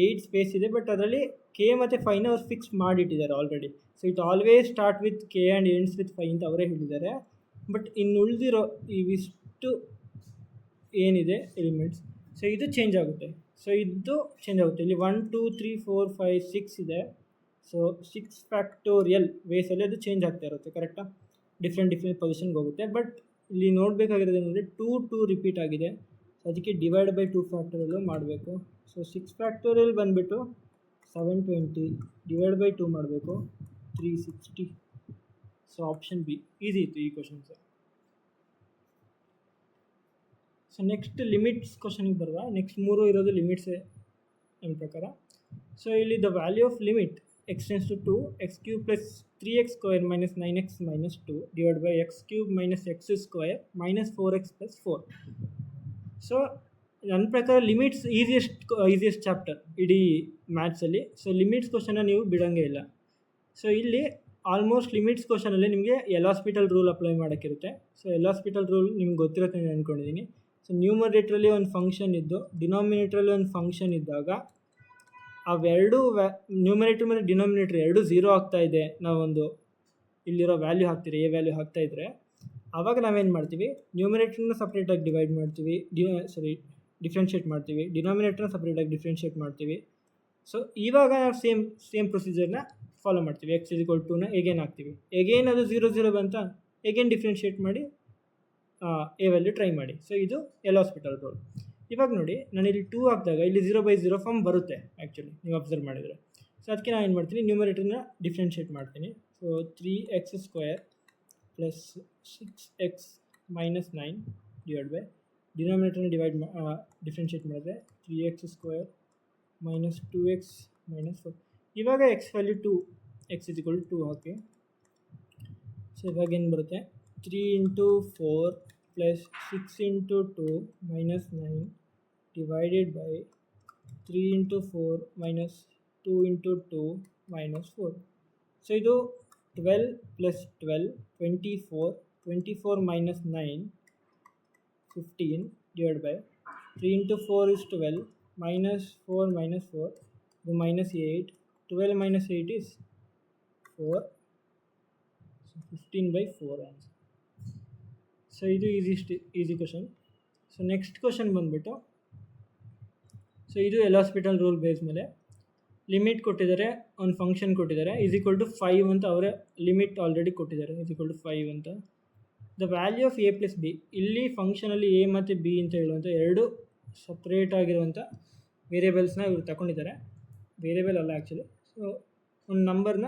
8 space ಇದೆ, ಬಟ್ ಅದರಲ್ಲಿ ಕೆ ಮತ್ತು ಫೈನ ಅವ್ರು ಫಿಕ್ಸ್ ಮಾಡಿಟ್ಟಿದ್ದಾರೆ already. So it always start with K and ends with five ಅಂತ ಅವರೇ ಹೇಳಿದ್ದಾರೆ. ಬಟ್ ಇನ್ನು ಉಳಿದಿರೋ ಇವಿಷ್ಟು ಏನಿದೆ ಎಲಿಮೆಂಟ್ಸ್, ಸೊ ಇದು ಚೇಂಜ್ ಆಗುತ್ತೆ. ಸೊ ಇದು ಚೇಂಜ್ ಆಗುತ್ತೆ. ಇಲ್ಲಿ 1 2 3 4 5 6 ಇದೆ. ಸೊ 6 ಫ್ಯಾಕ್ಟೋರಿಯಲ್ ವೇಸಲ್ಲಿ ಅದು ಚೇಂಜ್ ಆಗ್ತಾ ಇರುತ್ತೆ, ಕರೆಕ್ಟಾ? ಡಿಫ್ರೆಂಟ್ ಪೊಸಿಷನ್ಗೆ ಹೋಗುತ್ತೆ. ಬಟ್ ಇಲ್ಲಿ ನೋಡಬೇಕಾಗಿರೋದು ಏನಂದರೆ 2 ರಿಪೀಟ್ ಆಗಿದೆ. ಸೊ ಅದಕ್ಕೆ ಡಿವೈಡ್ ಬೈ 2 ಫ್ಯಾಕ್ಟೋರಿಯಲ್ಲು ಮಾಡಬೇಕು. ಸೊ 6 ಫ್ಯಾಕ್ಟೋರಿಯಲ್ ಬಂದುಬಿಟ್ಟು 720 ಡಿವೈಡ್ ಬೈ 2 ಮಾಡಬೇಕು, 360. ಸೊ ಆಪ್ಷನ್ ಬಿ ಈಸಿ ಇತ್ತು ಈ ಕ್ವಶನ್ಸು. ಸೊ ನೆಕ್ಸ್ಟ್ ಲಿಮಿಟ್ಸ್ ಕ್ವಶನಿಗೆ ಬರುವ. ನೆಕ್ಸ್ಟ್ 3 ಇರೋದು ಲಿಮಿಟ್ಸೇ ನನ್ನ ಪ್ರಕಾರ. ಸೊ ಇಲ್ಲಿ the value of limit x tends to 2 x cube plus 3x square minus 9x minus 2 divided by x cube minus x square minus 4x plus 4. So ನನ್ನ ಪ್ರಕಾರ limits easiest chapter ಇಡೀ ಮ್ಯಾಥ್ಸಲ್ಲಿ. So limits ಕ್ವಶನ್ನ ನೀವು ಬಿಡೋಂಗೇ ಇಲ್ಲ. So ಇಲ್ಲಿ almost limits ಕ್ವಶನಲ್ಲಿ ನಿಮಗೆ L hospital rule apply ಮಾಡೋಕ್ಕಿರುತ್ತೆ. So L hospital rule ನಿಮ್ಗೆ ಗೊತ್ತಿರುತ್ತೆ ಅಂತ ಅಂದ್ಕೊಂಡಿದ್ದೀನಿ. ಸೊ ನ್ಯೂಮರೇಟ್ರಲ್ಲಿ ಒಂದು ಫಂಕ್ಷನ್ ಇದ್ದು ಡಿನಾಮಿನೇಟ್ರಲ್ಲಿ ಒಂದು ಫಂಕ್ಷನ್ ಇದ್ದಾಗ ಅವೆರಡು ನ್ಯೂಮರೇಟ್ರ್ ಮತ್ತು ಡಿನಾಮಿನೇಟ್ರ್ ಎರಡು 0 ಆಗ್ತಾ ಇದೆ, ನಾವೊಂದು ಇಲ್ಲಿರೋ ವ್ಯಾಲ್ಯೂ ಹಾಕ್ತೀರಿ, ಎ ವ್ಯಾಲ್ಯೂ ಹಾಕ್ತಾಯಿದ್ರೆ ಆವಾಗ ನಾವೇನು ಮಾಡ್ತೀವಿ, ನ್ಯೂಮರೇಟ್ರನ್ನ ಸಪ್ರೇಟಾಗಿ ಡಿವೈಡ್ ಮಾಡ್ತೀವಿ, ಡಿಫ್ರೆನ್ಷಿಯೇಟ್ ಮಾಡ್ತೀವಿ, ಡಿನಾಮಿನೇಟ್ರನ್ನ ಸಪ್ರೇಟಾಗಿ ಡಿಫ್ರೆನ್ಷಿಯೇಟ್ ಮಾಡ್ತೀವಿ. ಸೊ ಇವಾಗ ನಾವು ಸೇಮ್ ಪ್ರೊಸೀಜರ್ನ ಫಾಲೋ ಮಾಡ್ತೀವಿ. x = 2ನ ಎಗೇನ್ ಹಾಕ್ತೀವಿ, ಎಗೇನ್ ಅದು 0 0 ಬಂತ, ಎಗೇನ್ ಡಿಫ್ರೆನ್ಷಿಯೇಟ್ ಮಾಡಿ ಎ ವ್ಯಾಲ್ಯೂ ಟ್ರೈ ಮಾಡಿ. ಸೊ ಇದು ಎಲ್ ಹಾಸ್ಪಿಟಲ್ ರೂಲ್. ಇವಾಗ ನೋಡಿ, ನಾನು ಇಲ್ಲಿ 2 ಹಾಕಿದಾಗ ಇಲ್ಲಿ 0/0 ಫಾರ್ಮ್ ಬರುತ್ತೆ ಆ್ಯಕ್ಚುಲಿ, ನೀವು ಅಬ್ಸರ್ವ್ ಮಾಡಿದರೆ. ಸೊ ಅದಕ್ಕೆ ನಾನು ಏನು ಮಾಡ್ತೀನಿ, ನ್ಯೂಮರೇಟರ್ನ ಡಿಫ್ರೆನ್ಷಿಯೇಟ್ ಮಾಡ್ತೀನಿ. So 3x² plus 6x - 9 divide by ಡಿನಾಮಿನೇಟರ್ನ ಡಿಫ್ರೆನ್ಷಿಯೇಟ್ ಮಾಡಿದ್ರೆ 3x² - 2x - 4. ಇವಾಗ x ವ್ಯಾಲ್ಯೂ 2, x = 2 ಹಾಕಿ. ಸೊ ಇವಾಗ ಏನು ಬರುತ್ತೆ, 3 × 4 plus 6 × 2 - 9 divided by 3 × 4 minus 2 × 2 minus 4. So ಇದು 12 + 12 24, 24 minus 9 15 divided by 3 × 4 is 12 minus 4 minus 4 ಇದು minus 8, 12 minus 8 is 4. So 15/4 answer. So ಇದು easy question. So next question ಬಂದುಬಿಟ್ಟು, ಸೊ ಇದು ಎಲ್ ಹಾಸ್ಪಿಟಲ್ ರೂಲ್ ಬೇಸ್ ಮೇಲೆ ಲಿಮಿಟ್ ಕೊಟ್ಟಿದ್ದಾರೆ, ಒಂದು ಫಂಕ್ಷನ್ ಕೊಟ್ಟಿದ್ದಾರೆ, = 5 ಅಂತ ಅವರೇ ಲಿಮಿಟ್ ಆಲ್ರೆಡಿ ಕೊಟ್ಟಿದ್ದಾರೆ, = 5 ಅಂತ. The value of a + b, ಇಲ್ಲಿ ಫಂಕ್ಷನಲ್ಲಿ a ಮತ್ತು b ಅಂತ ಹೇಳುವಂಥ ಎರಡು ಸಪ್ರೇಟ್ ಆಗಿರುವಂಥ ವೇರಿಯೇಬಲ್ಸ್ನ ಇವರು ತಗೊಂಡಿದ್ದಾರೆ. ವೇರಿಯೇಬಲ್ ಅಲ್ಲ ಆ್ಯಕ್ಚುಲಿ, ಸೊ ಒಂದು ನಂಬರ್ನ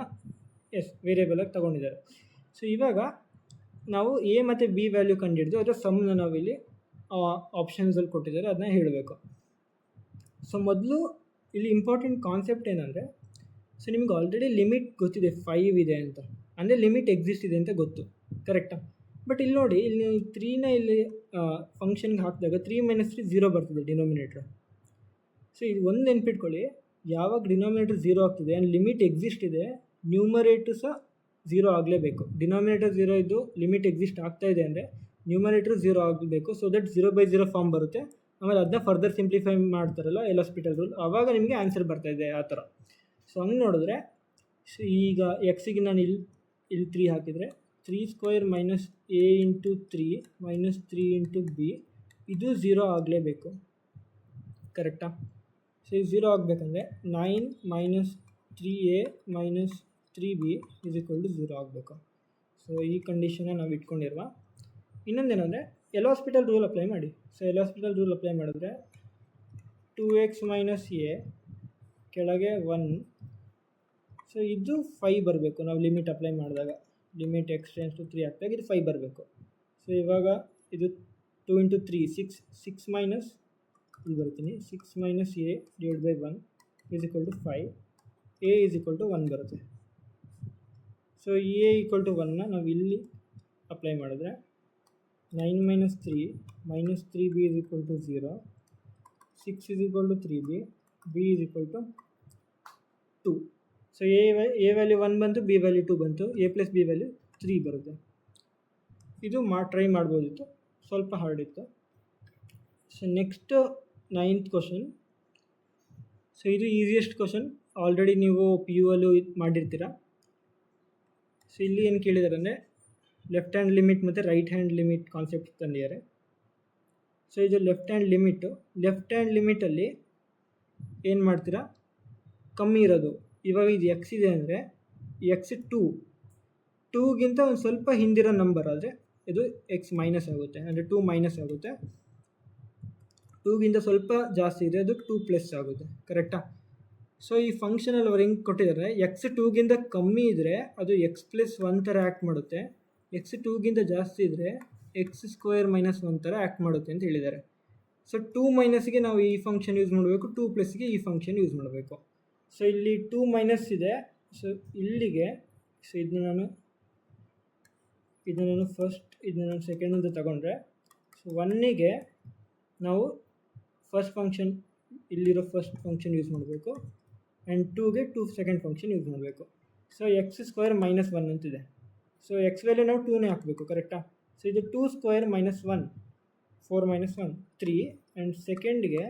ವೇರಿಯೇಬಲಾಗಿ ತಗೊಂಡಿದ್ದಾರೆ. ಸೊ ಇವಾಗ ನಾವು a ಮತ್ತು b ವ್ಯಾಲ್ಯೂ ಕಂಡುಹಿಡಿದು ಅದರ ಸಮ್ನ ನಾವಿಲ್ಲಿ ಆಪ್ಷನ್ಸಲ್ಲಿ ಕೊಟ್ಟಿದ್ದಾರೆ, ಅದನ್ನ ಹೇಳಬೇಕು. ಸೊ ಮೊದಲು ಇಲ್ಲಿ ಇಂಪಾರ್ಟೆಂಟ್ ಕಾನ್ಸೆಪ್ಟ್ ಏನಂದರೆ, ಸೊ ನಿಮ್ಗೆ ಆಲ್ರೆಡಿ ಲಿಮಿಟ್ ಗೊತ್ತಿದೆ 5 ಇದೆ ಅಂತ, ಅಂದರೆ ಲಿಮಿಟ್ ಎಕ್ಸಿಸ್ಟ್ ಇದೆ ಅಂತ ಗೊತ್ತು, ಕರೆಕ್ಟಾ? ಬಟ್ ಇಲ್ಲಿ ನೋಡಿ, ಇಲ್ಲಿ 3ನ ಇಲ್ಲಿ ಫಂಕ್ಷನ್ಗೆ ಹಾಕಿದಾಗ 3 - 3 0 ಬರ್ತದೆ ಡಿನಾಮಿನೇಟ್ರ್. ಸೊ ಇದು ಒಂದು ನೆನ್ಪಿಟ್ಕೊಳ್ಳಿ, ಯಾವಾಗ ಡಿನಾಮಿನೇಟರ್ 0 ಆಗ್ತದೆ ಆ್ಯಂಡ್ ಲಿಮಿಟ್ ಎಕ್ಸಿಸ್ಟ್ ಇದೆ, ನ್ಯೂಮರೇಟ್ರ್ ಸಹ 0 ಆಗಲೇಬೇಕು. ಡಿನಾಮಿನೇಟರ್ 0 ಇದ್ದು ಲಿಮಿಟ್ ಎಕ್ಸಿಸ್ಟ್ ಆಗ್ತಾ ಇದೆ ಅಂದರೆ ನ್ಯೂಮರೇಟ್ರ್ 0 ಆಗಬೇಕು. ಸೊ ದಟ್ 0/0 ಫಾರ್ಮ್ ಬರುತ್ತೆ. ಆಮೇಲೆ ಅದನ್ನ ಫರ್ದರ್ ಸಿಂಪ್ಲಿಫೈ ಮಾಡ್ತಾರಲ್ಲ ಎಲ್ ಹಾಸ್ಪಿಟಲ್ ರೂಲ್, ಆವಾಗ ನಿಮಗೆ ಆನ್ಸರ್ ಬರ್ತಾಯಿದೆ ಆ ಥರ. ಸೊ ಹಂಗೆ ನೋಡಿದ್ರೆ, ಸೊ ಈಗ ಎಕ್ಸಿಗೆ ನಾನು ಇಲ್ಲಿ 3 ಹಾಕಿದರೆ 3² - a × 3 - 3 × b ಇದು 0 ಆಗಲೇಬೇಕು, ಕರೆಕ್ಟಾ? ಸೊ ಇದು 0 ಆಗಬೇಕಂದ್ರೆ 9 - 3a - 3b = 0 ಆಗಬೇಕು. ಸೊ ಈ ಕಂಡೀಷನ್ನ ನಾವು ಇಟ್ಕೊಂಡಿರುವ. ಇನ್ನೊಂದೇನೆಂದರೆ ಎಲ್ ಹಾಸ್ಪಿಟಲ್ ರೂಲ್ ಅಪ್ಲೈ ಮಾಡಿ. So L hospital rule apply ಮಾಡಿದ್ರೆ 2x - a ಕೆಳಗೆ 1. ಸೊ ಇದು 5 ಬರಬೇಕು. ನಾವು ಲಿಮಿಟ್ ಅಪ್ಲೈ ಮಾಡಿದಾಗ, ಲಿಮಿಟ್ x → 3 ಆಗ್ತಾಗ ಇದು 5 ಬರಬೇಕು. ಸೊ ಇವಾಗ ಇದು 2 × 3 6 ಮೈನಸ್ ಇಲ್ಲಿ ಬರ್ತೀನಿ, 6 - a / 1 = 5. a = 1 ಬರುತ್ತೆ. ಸೊ a = 1ನ ನಾವು ಇಲ್ಲಿ ಅಪ್ಲೈ ಮಾಡಿದ್ರೆ 9 - 3 - 3b = 0, 6 = 3b, b = 2. So a value 1 ಬಂತು, b ವ್ಯಾಲ್ಯೂ 2 ಬಂತು, a + b ವ್ಯಾಲ್ಯೂ 3 ಬರುತ್ತೆ. ಇದು ಟ್ರೈ ಮಾಡ್ಬೋದಿತ್ತು, ಸ್ವಲ್ಪ ಹಾರ್ಡ್ ಇತ್ತು. So next 9th question. So ಇದು ಈಸಿಯೆಸ್ಟ್ ಕ್ವಶನ್, ಆಲ್ರೆಡಿ ನೀವು ಪಿ ಯು ಅಲ್ಲೂ ಮಾಡಿರ್ತೀರ. ಸೊ ಇಲ್ಲಿ ಏನು ಕೇಳಿದ್ದಾರೆ ಅಂದರೆ ಲೆಫ್ಟ್ ಹ್ಯಾಂಡ್ ಲಿಮಿಟ್ ಮತ್ತು ರೈಟ್ ಹ್ಯಾಂಡ್ ಲಿಮಿಟ್ ಕಾನ್ಸೆಪ್ಟ್ ತಂದಿದ್ದಾರೆ. ಸೊ ಇದು ಲೆಫ್ಟ್ ಹ್ಯಾಂಡ್ ಲಿಮಿಟಲ್ಲಿ ಏನು ಮಾಡ್ತೀರಾ, ಕಮ್ಮಿ ಇರೋದು, ಇವಾಗ ಇದು ಎಕ್ಸ್ ಇದೆ ಅಂದರೆ ಎಕ್ಸ್ ಟೂಗಿಂತ ಒಂದು ಸ್ವಲ್ಪ ಹಿಂದಿರೋ ನಂಬರ್ ಆದರೆ ಇದು ಎಕ್ಸ್ ಮೈನಸ್ ಆಗುತ್ತೆ, ಅಂದರೆ 2 ಮೈನಸ್ ಆಗುತ್ತೆ. 2ಗಿಂತ ಸ್ವಲ್ಪ ಜಾಸ್ತಿ ಇದೆ ಅದು 2 ಪ್ಲಸ್ ಆಗುತ್ತೆ, ಕರೆಕ್ಟಾ? ಸೊ ಈ ಫಂಕ್ಷನಲ್ಲಿ ಅವ್ರು ಹೆಂಗೆ ಕೊಟ್ಟಿದ್ದಾರೆ, ಎಕ್ಸ್ 2ಗಿಂತ ಕಮ್ಮಿ ಇದ್ದರೆ ಅದು ಎಕ್ಸ್ ಪ್ಲಸ್ 1 ಥರ ಆ್ಯಕ್ಟ್ ಮಾಡುತ್ತೆ, ಎಕ್ಸ್ 2ಗಿಂತ ಜಾಸ್ತಿ ಇದ್ದರೆ ಎಕ್ಸ್ ಸ್ಕ್ವೇರ್ ಮೈನಸ್ 1 ಥರ ಆ್ಯಕ್ಟ್ ಮಾಡುತ್ತೆ ಅಂತ ಹೇಳಿದ್ದಾರೆ. ಸೊ 2 ಮೈನಸ್ಗೆ ನಾವು ಈ ಫಂಕ್ಷನ್ ಯೂಸ್ ಮಾಡಬೇಕು, 2 ಪ್ಲಸ್ಗೆ ಈ ಫಂಕ್ಷನ್ ಯೂಸ್ ಮಾಡಬೇಕು. ಸೊ ಇಲ್ಲಿ 2 ಮೈನಸ್ ಇದೆ, ಸೊ ಇಲ್ಲಿಗೆ ಸೊ ಇದನ್ನ ನಾನು ಸೆಕೆಂಡ್ ಅಂತ ತಗೊಂಡ್ರೆ, ಸೊ 1ಗೆ ನಾವು ಫಸ್ಟ್ ಫಂಕ್ಷನ್ ಇಲ್ಲಿರೋ ಫಸ್ಟ್ ಫಂಕ್ಷನ್ ಯೂಸ್ ಮಾಡಬೇಕು ಆ್ಯಂಡ್ 2ಗೆ ಸೆಕೆಂಡ್ ಫಂಕ್ಷನ್ ಯೂಸ್ ಮಾಡಬೇಕು. ಸೊ ಎಕ್ಸ್ ಸ್ಕ್ವೇರ್ ಮೈನಸ್ 1 ಅಂತಿದೆ, ಸೊ ಎಕ್ಸ್ ವ್ಯಾಲ್ಯೂ ನಾವು 2ನೇ ಹಾಕಬೇಕು, ಕರೆಕ್ಟಾ? ಸೊ ಇದು 2 ಸ್ಕ್ವೇರ್ ಮೈನಸ್ 1, 4 ಮೈನಸ್ 1 3, ಆ್ಯಂಡ್ ಸೆಕೆಂಡ್ಗೆ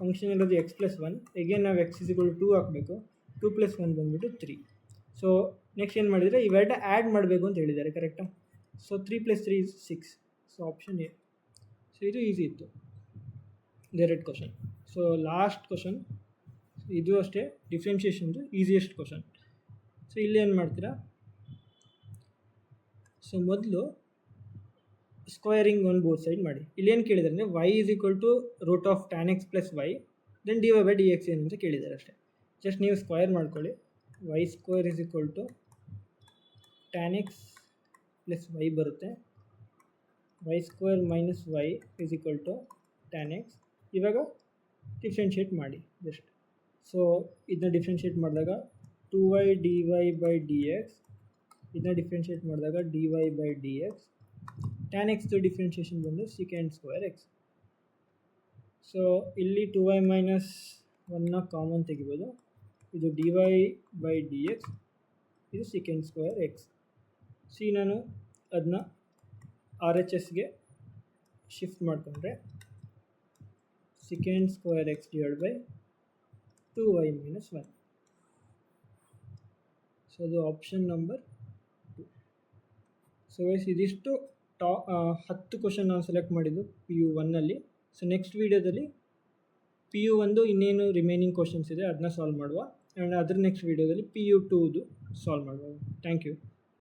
ಫಂಕ್ಷನ್ ಇರೋದು ಎಕ್ಸ್ ಪ್ಲಸ್ 1, ಎಗೇನ್ ನಾವು ಎಕ್ಸ್ ಇಸ್ ಈಕ್ವಲ್ 2 ಹಾಕಬೇಕು, 2 ಪ್ಲಸ್ 1 ಬಂದುಬಿಟ್ಟು 3. ಸೊ ನೆಕ್ಸ್ಟ್ ಏನು ಮಾಡಿದರೆ ಇವೆರಡು ಆ್ಯಡ್ ಮಾಡಬೇಕು ಅಂತ ಹೇಳಿದ್ದಾರೆ, ಕರೆಕ್ಟಾ? So 3 + 3 = 6, so option A. So ಇದು ಈಸಿ ಇತ್ತು, direct question. So last question, ಇದು ಅಷ್ಟೇ ಡಿಫ್ರೆನ್ಷಿಯೇಷನ್ದು ಈಸಿಯೆಸ್ಟ್ ಕ್ವಶನ್. ಸೊ ಇಲ್ಲಿ ಏನು ಮಾಡ್ತೀರಾ, ಸೊ ಮೊದಲು ಸ್ಕ್ವೇರಿಂಗ್ ಆನ್ ಬೋತ್ ಸೈಡ್ ಮಾಡಿ. ಇಲ್ಲೇನು ಕೇಳಿದ್ದಾರೆ ಅಂದರೆ y = tan x + y, then dy/dx ಏನು ಅಂತ ಕೇಳಿದ್ದಾರೆ ಅಷ್ಟೇ. ಜಸ್ಟ್ ನೀವು ಸ್ಕ್ವೇರ್ ಮಾಡ್ಕೊಳ್ಳಿ, y² tan x + y ಬರುತ್ತೆ, y² - y tan x. ಇವಾಗ ಡಿಫ್ರೆನ್ಷಿಯೇಟ್ ಮಾಡಿ ಜಸ್ಟ್. ಸೊ ಇದನ್ನ ಡಿಫ್ರೆನ್ಷಿಯೇಟ್ ಮಾಡಿದಾಗ 2y dy/dx, ಇದನ್ನ ಡಿಫ್ರೆನ್ಷಿಯೇಟ್ ಮಾಡಿದಾಗ dy/dx, tan x ಡಿಫ್ರೆನ್ಷಿಯೇಷನ್ ಬಂದು sec² x. ಸೊ ಇಲ್ಲಿ 2y - 1ನ ಕಾಮನ್ ತೆಗಿಬೋದು, ಇದು dy/dx, ಇದು sec² x. ಸಿ ನಾನು ಅದನ್ನ RHSಗೆ ಶಿಫ್ಟ್ ಮಾಡಿಕೊಂಡ್ರೆ sec² x / 2y - 1. ಸೊ ಅದು ಆಪ್ಷನ್ ನಂಬರ್ 2. ಸೊ ವೈಸ್ ಇದಿಷ್ಟು 10 ಕ್ವಶನ್ ನಾನು ಸೆಲೆಕ್ಟ್ ಮಾಡಿದ್ದು PU 1ಅಲ್ಲಿ. ಸೊ ನೆಕ್ಸ್ಟ್ ವೀಡಿಯೋದಲ್ಲಿ PU 1 ಇನ್ನೇನು ರಿಮೈನಿಂಗ್ ಕ್ವಶನ್ಸ್ ಇದೆ ಅದನ್ನ ಸಾಲ್ವ್ ಮಾಡುವ, ಆ್ಯಂಡ್ ಅದರ ನೆಕ್ಸ್ಟ್ ವೀಡಿಯೋದಲ್ಲಿ PU 2 ಸಾಲ್ವ್ ಮಾಡುವ. Thank you.